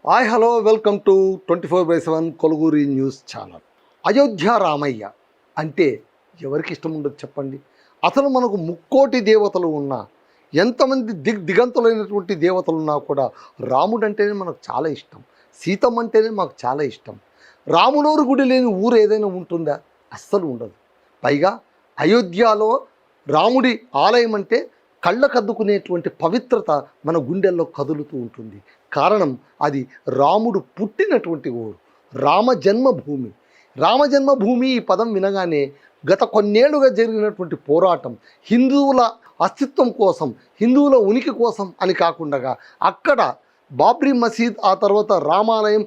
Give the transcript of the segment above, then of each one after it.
Hi hello welcome to 24/7 Koluguri news channel. Ayodhya Ramayya అంటే ఎవరికి ఇష్టం ఉండదు చెప్పండి. అసలు మనకు ముక్కోటి దేవతలు ఉన్నా, ఎంతమంది దిగంతులైనటువంటి దేవతలు ఉన్నా కూడా రాముడు అంటేనే మనకు చాలా ఇష్టం. సీతమ్మ అంటేనే మాకు చాలా ఇష్టం. రాములోరు గుడి లేని ఊరు ఏదైనా ఉంటుందా? అస్సలు ఉండదు. పైగా అయోధ్యలో రాముడి ఆలయం అంటే కళ్ళకద్దుకునేటువంటి పవిత్రత మన గుండెల్లో కదులుతూ ఉంటుంది. కారణం అది రాముడు పుట్టినటువంటి ఊరు, రామజన్మభూమి. రామజన్మభూమి ఈ పదం వినగానే గత కొన్నేళ్లుగా జరిగినటువంటి పోరాటం, హిందువుల అస్తిత్వం కోసం, హిందువుల ఉనికి కోసం అని కాకుండా అక్కడ బాబ్రీ మసీద్, ఆ తర్వాత రామాలయం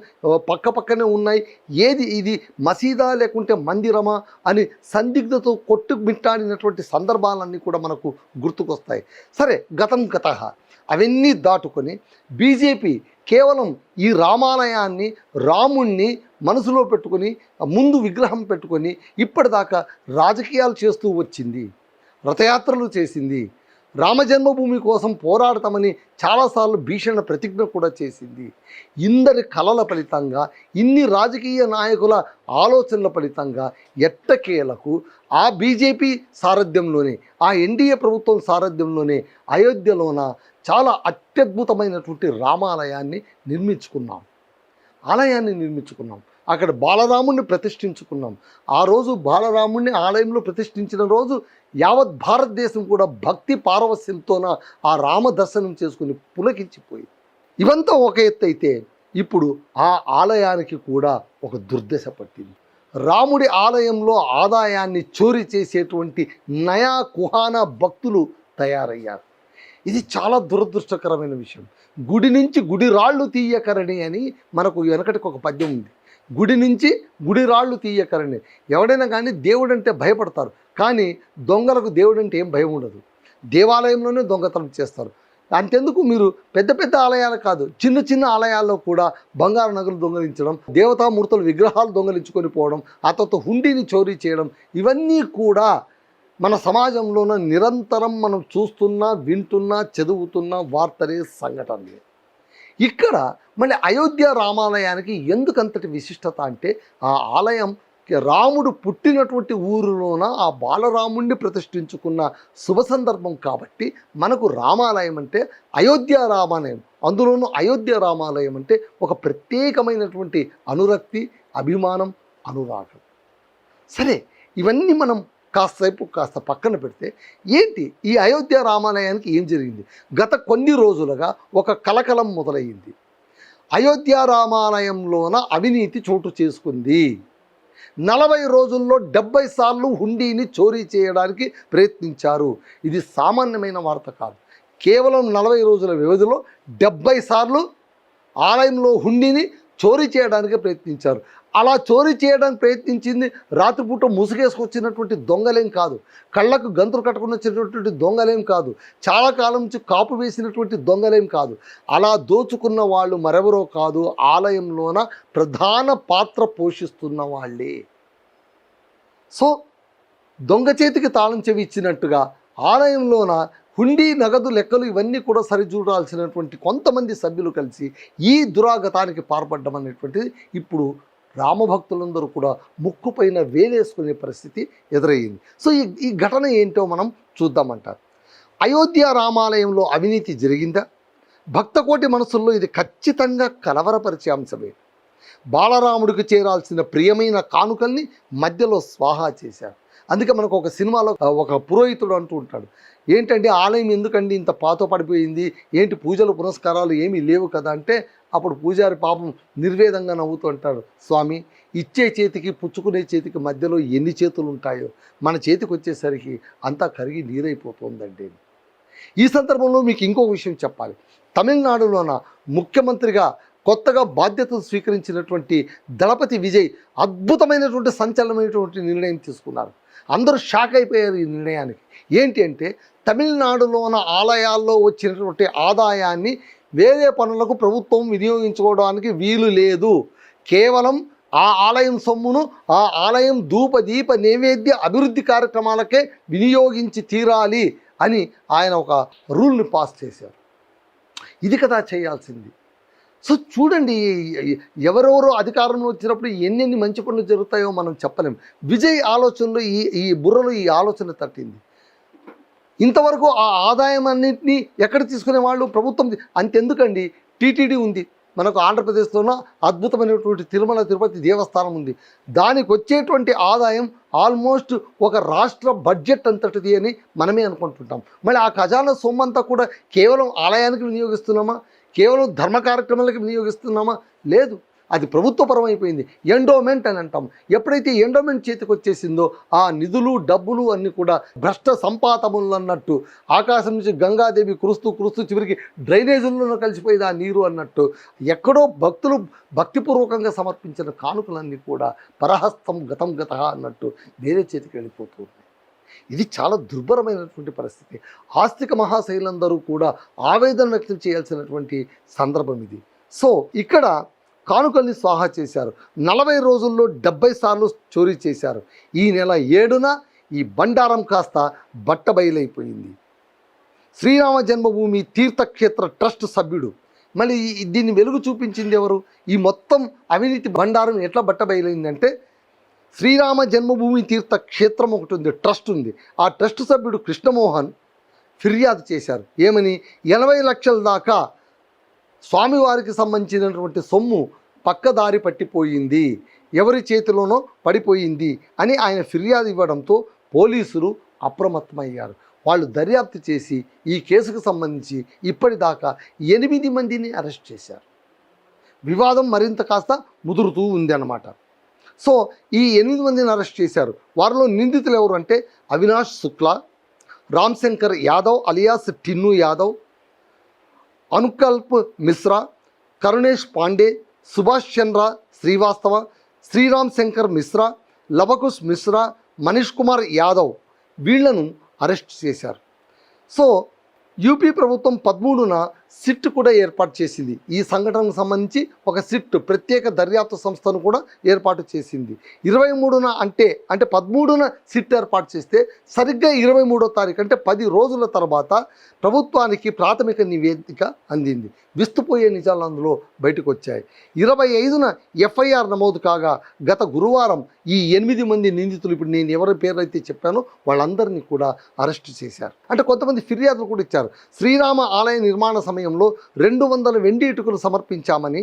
పక్కపక్కనే ఉన్నాయి. ఏది ఇది మసీదా లేకుంటే మందిరమా అని సందిగ్ధతో కొట్టుమిట్టాడినటువంటి సందర్భాలన్నీ కూడా మనకు గుర్తుకొస్తాయి. సరే, గతం గతః అవన్నీ దాటుకొని బీజేపీ కేవలం ఈ రామాలయాన్ని, రాముణ్ణి మనసులో పెట్టుకొని, ముందు విగ్రహం పెట్టుకొని ఇప్పటిదాకా రాజకీయాలు చేస్తూ వచ్చింది, రథయాత్రలు చేసింది, రామజన్మభూమి కోసం పోరాడతామని చాలాసార్లు భీషణ ప్రతిజ్ఞ కూడా చేసింది. ఇందరి కలల ఫలితంగా, ఇన్ని రాజకీయ నాయకుల ఆలోచనల ఫలితంగా ఎట్టకేలకు ఆ బీజేపీ సారథ్యంలోనే, ఆ ఎన్డీఏ ప్రభుత్వం సారథ్యంలోనే అయోధ్యలోన చాలా అత్యద్భుతమైనటువంటి రామాలయాన్ని నిర్మించుకున్నాం. అక్కడ బాలరాముడిని ప్రతిష్ఠించుకున్నాం. ఆ రోజు బాలరాముడిని ఆలయంలో ప్రతిష్ఠించిన రోజు యావత్ భారతదేశం కూడా భక్తి పారవస్యంతోన ఆ రామ దర్శనం చేసుకుని పులకించిపోయింది. ఇవంతా ఒక ఎత్తు అయితే, ఇప్పుడు ఆ ఆలయానికి కూడా ఒక దుర్దశ పట్టింది. రాముడి ఆలయంలో ఆదాయాన్ని చోరీ చేసేటువంటి నయా కుహానా భక్తులు తయారయ్యారు. ఇది చాలా దురదృష్టకరమైన విషయం. గుడి నుంచి గుడి రాళ్ళు తీయకరణి అని మనకు వెనకటికి ఒక పద్యం ఉంది. గుడి నుంచి గుడి రాళ్ళు తీయకరణి. ఎవడైనా కానీ దేవుడు అంటే భయపడతారు, కానీ దొంగలకు దేవుడు అంటే ఏం భయం ఉండదు. దేవాలయంలోనే దొంగతనం చేస్తారు. అంతెందుకు, మీరు పెద్ద పెద్ద ఆలయాలు కాదు, చిన్న చిన్న ఆలయాల్లో కూడా బంగారు నగలు దొంగలించడం, దేవతామూర్తుల విగ్రహాలు దొంగలించుకొని పోవడం, ఆ తర్వాత హుండీని చోరీ చేయడం, ఇవన్నీ కూడా మన సమాజంలోన నిరంతరం మనం చూస్తున్నా, వింటున్నా, చదువుతున్న వార్తలే, సంఘటనలే. ఇక్కడ మళ్ళీ అయోధ్య రామాలయానికి ఎందుకంతటి విశిష్టత అంటే, ఆ ఆలయం రాముడు పుట్టినటువంటి ఊరిలోన ఆ బాలరాముడిని ప్రతిష్ఠించుకున్న శుభ సందర్భం కాబట్టి మనకు రామాలయం అంటే అయోధ్య రామాలయం, అందులోనూ అయోధ్య రామాలయం అంటే ఒక ప్రత్యేకమైనటువంటి అనురక్తి, అభిమానం, అనురాగం. సరే, ఇవన్నీ మనం కాస్త పక్కన పెడితే, ఏంటి ఈ అయోధ్య రామాలయానికి ఏం జరిగింది? గత కొన్ని రోజులుగా ఒక కలకలం మొదలయ్యింది. అయోధ్య రామాలయంలోన అవినీతి చోటు చేసుకుంది. 40 రోజుల్లో 70 సార్లు హుండీని చోరీ చేయడానికి ప్రయత్నించారు. ఇది సామాన్యమైన వార్త కాదు. కేవలం 40 రోజుల వ్యవధిలో 70 సార్లు ఆలయంలో హుండీని చోరీ చేయడానికి ప్రయత్నించారు. అలా చోరీ చేయడానికి ప్రయత్నించింది రాత్రిపూట ముసుగేసుకొచ్చినటువంటి దొంగలేం కాదు, కళ్ళకు గంతులు కట్టుకుని వచ్చినటువంటి దొంగలేం కాదు, చాలా కాలం నుంచి కాపు వేసినటువంటి దొంగలేం కాదు. అలా దోచుకున్న వాళ్ళు మరెవరో కాదు, ఆలయంలోన ప్రధాన పాత్ర పోషిస్తున్న వాళ్ళే. సో దొంగ చేతికి తాళం చెవి ఇచ్చినట్టుగా ఆలయంలోన హుండీ, నగదు లెక్కలు ఇవన్నీ కూడా సరిచూడాల్సినటువంటి కొంతమంది సభ్యులు కలిసి ఈ దురాగతానికి పాల్పడ్డం అనేటువంటిది ఇప్పుడు రామభక్తులందరూ కూడా ముక్కుపైన వేలేసుకునే పరిస్థితి ఎదురయ్యింది. సో ఈ ఘటన ఏంటో మనం చూద్దామంటారు. అయోధ్య రామాలయంలో అవినీతి జరిగిందా? భక్తకోటి మనసుల్లో ఇది ఖచ్చితంగా కలవరపరిచే అంశమే. బాలరాముడికి చేరాల్సిన ప్రియమైన కానుకల్ని మధ్యలో స్వాహా చేశారు. అందుకే మనకు ఒక సినిమాలో ఒక పురోహితుడు అంటూ ఉంటాడు, ఏంటంటే ఆలయం ఎందుకండి ఇంత పాతో పడిపోయింది, ఏంటి పూజలు పునస్కారాలు ఏమీ లేవు కదా అంటే, అప్పుడు పూజారి పాపం నిర్వేదంగా నవ్వుతూ అంటాడు, స్వామి, ఇచ్చే చేతికి పుచ్చుకునే చేతికి మధ్యలో ఎన్ని చేతులు ఉంటాయో, మన చేతికి వచ్చేసరికి అంతా కరిగి నీరైపోతుందండి. ఈ సందర్భంలో మీకు ఇంకొక విషయం చెప్పాలి. తమిళనాడులోన ముఖ్యమంత్రిగా కొత్తగా బాధ్యతలు స్వీకరించినటువంటి దళపతి విజయ్ అద్భుతమైనటువంటి సంచలనమైనటువంటి నిర్ణయం తీసుకున్నారు. అందరూ షాక్ అయిపోయారు ఈ నిర్ణయానికి. ఏంటి అంటే, తమిళనాడులోన ఆలయాల్లో వచ్చినటువంటి ఆదాయాన్ని వేరే పనులకు ప్రభుత్వం వినియోగించుకోవడానికి వీలు లేదు, కేవలం ఆ ఆలయం సొమ్మును ఆ ఆలయం ధూప దీప నైవేద్య అభివృద్ధి కార్యక్రమాలకే వినియోగించి తీరాలి అని ఆయన ఒక రూల్ని పాస్ చేశారు. ఇది కదా చేయాల్సింది. సో చూడండి, ఎవరెవరో అధికారంలో వచ్చినప్పుడు ఎన్నెన్ని మంచి పనులు జరుగుతాయో మనం చెప్పలేం. విజయ్ ఆలోచనలో ఈ బుర్రలో ఈ ఆలోచన తట్టింది. ఇంతవరకు ఆ ఆదాయం అన్నింటినీ ఎక్కడ తీసుకునే వాళ్ళు ప్రభుత్వం. అంతెందుకండి, టీటీడీ ఉంది మనకు ఆంధ్రప్రదేశ్లోన, అద్భుతమైనటువంటి తిరుమల తిరుపతి దేవస్థానం ఉంది. దానికి వచ్చేటువంటి ఆదాయం ఆల్మోస్ట్ ఒక రాష్ట్ర బడ్జెట్ అంతటిది అని మనమే అనుకుంటుంటాం. మళ్ళీ ఆ ఖజానా సొమ్మంతా కూడా కేవలం ఆలయానికి వినియోగిస్తున్నామా, కేవలం ధర్మ కార్యక్రమాలకు వినియోగిస్తున్నామా? లేదు, అది ప్రభుత్వపరం అయిపోయింది. ఎండోమెంట్ అని అంటాం. ఎప్పుడైతే ఎండోమెంట్ చేతికి వచ్చేసిందో ఆ నిధులు డబ్బులు అన్నీ కూడా భ్రష్ట సంపాతములు అన్నట్టు, ఆకాశం నుంచి గంగాదేవి కురుస్తూ చివరికి డ్రైనేజీల్లో కలిసిపోయేది ఆ నీరు అన్నట్టు, ఎక్కడో భక్తులు భక్తిపూర్వకంగా సమర్పించిన కానుకలన్నీ కూడా పరహస్తం గతం గత అన్నట్టు వేరే చేతికి వెళ్ళిపోతూ ఉన్నాయి. ఇది చాలా దుర్భరమైనటువంటి పరిస్థితి. ఆస్తిక మహాశైలందరూ కూడా ఆవేదన వ్యక్తం చేయాల్సినటువంటి సందర్భం ఇది. సో ఇక్కడ కానుకల్ని స్వాహా చేశారు. 40 రోజుల్లో 70 సార్లు చోరీ చేశారు. ఈ నెల 7న ఈ బండారం కాస్త బట్టబయలైపోయింది. శ్రీరామ జన్మభూమి తీర్థక్షేత్ర ట్రస్ట్ సభ్యుడు, మళ్ళీ దీన్ని వెలుగు చూపించింది ఎవరు? ఈ మొత్తం అవినీతి బండారం ఎట్లా బట్టబయలైందంటే, శ్రీరామ జన్మభూమి తీర్థక్షేత్రం ఒకటి ఉంది, ట్రస్ట్ ఉంది. ఆ ట్రస్ట్ సభ్యుడు కృష్ణమోహన్ ఫిర్యాదు చేశారు. ఏమని? 80 లక్షల దాకా స్వామివారికి సంబంధించినటువంటి సొమ్ము పక్కదారి పట్టిపోయింది, ఎవరి చేతిలోనో పడిపోయింది అని ఆయన ఫిర్యాదు ఇవ్వడంతో పోలీసులు అప్రమత్తమయ్యారు. వాళ్ళు దర్యాప్తు చేసి ఈ కేసుకు సంబంధించి ఇప్పటిదాకా 8 మందిని అరెస్ట్ చేశారు. వివాదం మరింత కాస్త ముదురుతూ ఉంది అన్నమాట. సో ఈ 8 మందిని అరెస్ట్ చేశారు. వారిలో నిందితులు ఎవరు అంటే అవినాష్ శుక్లా, రామ్శంకర్ యాదవ్ అలియాస్ టిన్ను యాదవ్, అనుకల్ప్ మిశ్రా, కరుణేష్ పాండే, సుభాష్ చంద్ర శ్రీవాస్తవ, శ్రీరామ్ శంకర్ మిశ్రా, లవకుశ్ మిశ్రా, మనీష్ కుమార్ యాదవ్ వీళ్లను అరెస్ట్ చేశారు. సో యూపీ ప్రభుత్వం 13న సిట్ కూడా ఏర్పాటు చేసింది. ఈ సంఘటనకు సంబంధించి ఒక సిట్ ప్రత్యేక దర్యాప్తు సంస్థను కూడా ఏర్పాటు చేసింది. 23న అంటే 13న సిట్ ఏర్పాటు చేస్తే సరిగ్గా 23వ తారీఖు అంటే 10 రోజుల తర్వాత ప్రభుత్వానికి ప్రాథమిక నివేదిక అందింది. విస్తుపోయే నిజాలు అందులో బయటకు వచ్చాయి. 25న ఎఫ్ఐఆర్ నమోదు కాగా గత గురువారం ఈ 8 మంది నిందితులు, ఇప్పుడు నేను ఎవరి పేర్లైతే చెప్పానో వాళ్ళందరినీ కూడా అరెస్ట్ చేశారు. అంటే కొంతమంది ఫిర్యాదులు కూడా ఇచ్చారు. శ్రీరామ ఆలయ నిర్మాణ సమయంలో 200 వెండి ఇటుకలు సమర్పించామని,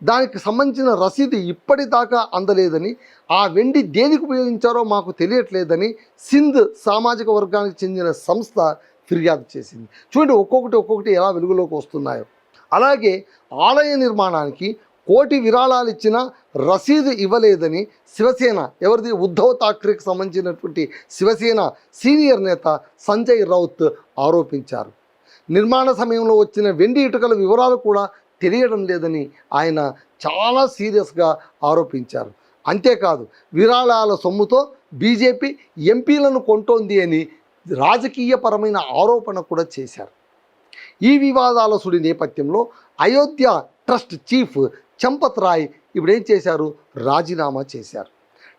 దానికి సంబంధించిన రసీదు ఇప్పటిదాకా అందలేదని, ఆ వెండి దేనికి ఉపయోగించారో మాకు తెలియట్లేదని సింధ్ సామాజిక వర్గానికి చెందిన సంస్థ ఫిర్యాదు చేసింది. చూడండి ఒక్కొక్కటి ఎలా వెలుగులోకి వస్తున్నాయో. అలాగే ఆలయ నిర్మాణానికి 1 కోటి విరాళాలు ఇచ్చినా రసీదు ఇవ్వలేదని శివసేన, ఎవరిది? ఉద్ధవ్ ఠాక్రేకి సంబంధించినటువంటి శివసేన సీనియర్ నేత సంజయ్ రౌత్ ఆరోపించారు. నిర్మాణ సమయంలో వచ్చిన వెండి ఇటుకల వివరాలు కూడా తెలియడం లేదని ఆయన చాలా సీరియస్గా ఆరోపించారు. అంతేకాదు విరాళాల సొమ్ముతో బీజేపీ ఎంపీలను కొంటోంది అని రాజకీయపరమైన ఆరోపణ కూడా చేశారు. ఈ వివాదాల సుడి నేపథ్యంలో అయోధ్య ట్రస్ట్ చీఫ్ చంపత్ రాయ్ ఇప్పుడేం చేశారు? రాజీనామా చేశారు.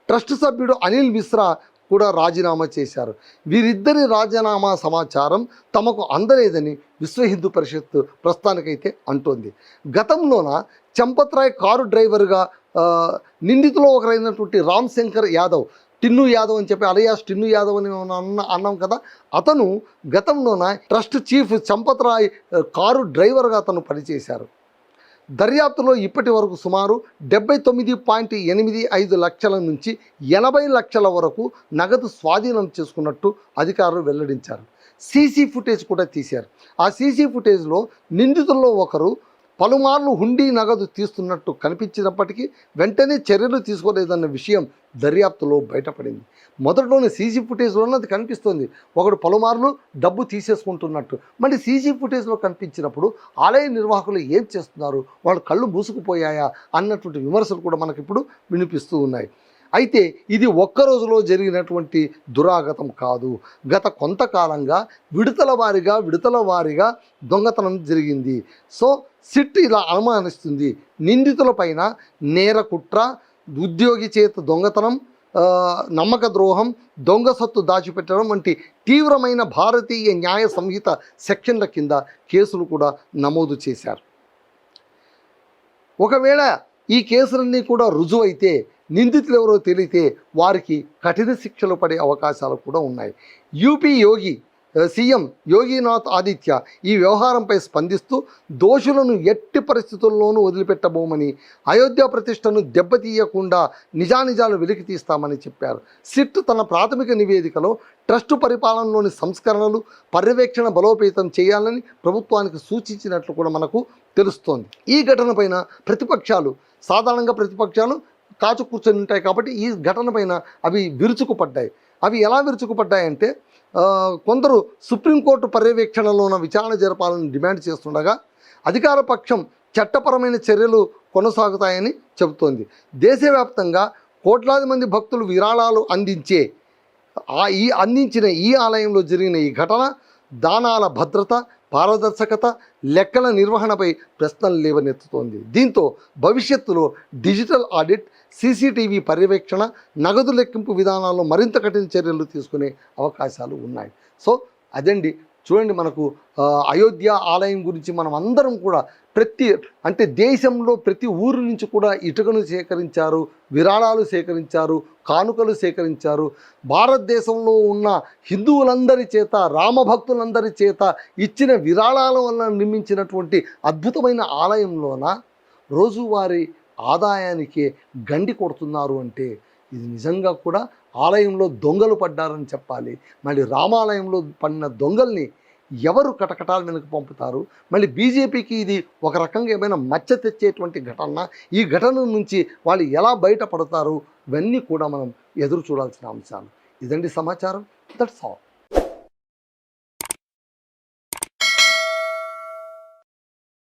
ట్రస్ట్ సభ్యుడు అనిల్ మిశ్రా కూడా రాజీనామా చేశారు. వీరిద్దరి రాజీనామా సమాచారం తమకు అందలేదని విశ్వ హిందూ పరిషత్ ప్రస్తుతానికైతే అంటోంది. గతంలోన చంపత్ రాయ్ కారు డ్రైవర్గా నిందితులో ఒకరైనటువంటి రామ్ శంకర్ యాదవ్, టిన్ను యాదవ్ అని చెప్పి అలియాస్ టిన్ను యాదవ్ అని అన్నాం కదా, అతను గతంలోన trust chief Champat Rai car డ్రైవర్గా అతను పనిచేశారు. దర్యాప్తులో ఇప్పటి వరకు సుమారు 79.85 లక్షల నుంచి 80 లక్షల వరకు నగదు స్వాధీనం చేసుకున్నట్టు అధికారులు వెల్లడించారు. సీసీ ఫుటేజ్ కూడా తీశారు. ఆ సీసీ ఫుటేజ్లో నిందితుల్లో ఒకరు పలుమార్లు హుండీ నగదు తీస్తున్నట్టు కనిపించినప్పటికీ వెంటనే చర్యలు తీసుకోలేదన్న విషయం దర్యాప్తులో బయటపడింది. మొదట్లోనే సీసీ ఫుటేజ్లోనే అది కనిపిస్తుంది, ఒకడు పలుమార్లు డబ్బు తీసేసుకుంటున్నట్టు. మళ్ళీ సీసీ ఫుటేజ్లో కనిపించినప్పుడు ఆలయ నిర్వాహకులు ఏం చేస్తున్నారు, వాళ్ళు కళ్ళు మూసుకుపోయాయా అన్నటువంటి విమర్శలు కూడా మనకి ఇప్పుడు వినిపిస్తూ ఉన్నాయి. అయితే ఇది ఒక్క రోజులో జరిగినటువంటి దురాగతం కాదు. గత కొంతకాలంగా విడతల వారీగా దొంగతనం జరిగింది. సో సిట్ ఇలా అనుమానిస్తుంది, నిందితులపైన నేర కుట్ర, ఉద్యోగి చేత దొంగతనం, నమ్మక ద్రోహం, దొంగ సొత్తు దాచిపెట్టడం వంటి తీవ్రమైన భారతీయ న్యాయ సంహిత సెక్షన్ల కింద కేసులు కూడా నమోదు చేశారు. ఒకవేళ ఈ కేసులన్నీ కూడా రుజువైతే నిందితులు ఎవరో తెలిగితే వారికి కఠిన శిక్షలు పడే అవకాశాలు కూడా ఉన్నాయి. యూపీ సీఎం యోగినాథ్ ఆదిత్య ఈ వ్యవహారంపై స్పందిస్తూ దోషులను ఎట్టి పరిస్థితుల్లోనూ వదిలిపెట్టబోమని, అయోధ్య ప్రతిష్టను దెబ్బతీయకుండా నిజానిజాలు వెలికి తీస్తామని చెప్పారు. సిట్ తన ప్రాథమిక నివేదికలో ట్రస్టు పరిపాలనలోని సంస్కరణలు, పర్యవేక్షణ బలోపేతం చేయాలని ప్రభుత్వానికి సూచించినట్లు కూడా మనకు తెలుస్తోంది. ఈ ఘటన పైన సాధారణంగా ప్రతిపక్షాలు కాచు కూర్చొని ఉంటాయి కాబట్టి ఈ ఘటన పైన అవి విరుచుకుపడ్డాయి. అవి ఎలా విరుచుకుపడ్డాయంటే, కొందరు సుప్రీంకోర్టు పర్యవేక్షణలోన విచారణ జరపాలని డిమాండ్ చేస్తుండగా అధికార పక్షం చట్టపరమైన చర్యలు కొనసాగుతాయని చెబుతోంది. దేశవ్యాప్తంగా కోట్లాది మంది భక్తులు విరాళాలు అందించిన ఈ ఆలయంలో జరిగిన ఈ ఘటన దానాల భద్రత, పారదర్శకత, లెక్కల నిర్వహణపై ప్రశ్నలు లేవనెత్తుతోంది. దీంతో భవిష్యత్తులో డిజిటల్ ఆడిట్, సీసీటీవీ పర్యవేక్షణ, నగదు లెక్కింపు విధానాల్లో మరింత కఠిన చర్యలు తీసుకునే అవకాశాలు ఉన్నాయి. సో అదండి, చూడండి, మనకు అయోధ్య ఆలయం గురించి మనం అందరం కూడా దేశంలో ప్రతి ఊరు నుంచి కూడా ఇటుకను సేకరించారు, విరాళాలు సేకరించారు, కానుకలు సేకరించారు. భారతదేశంలో ఉన్న హిందువులందరి చేత, రామభక్తులందరి చేత ఇచ్చిన విరాళాల వల్ల నిర్మించినటువంటి అద్భుతమైన ఆలయంలోన రోజువారీ ఆదాయానికి గండి కొడుతున్నారు అంటే ఇది నిజంగా కూడా ఆలయంలో దొంగలు పడ్డారని చెప్పాలి. మళ్ళీ రామాలయంలో పడిన దొంగల్ని ఎవరు కటకటాల వెనక్కి పంపుతారు? మళ్ళీ బీజేపీకి ఇది ఒక రకంగా ఏమైనా మచ్చ తెచ్చేటువంటి ఘటన. ఈ ఘటన నుంచి వాళ్ళు ఎలా బయటపడతారు? ఇవన్నీ కూడా మనం ఎదురు చూడాల్సిన అంశాలు. ఇదండి సమాచారం. That's all.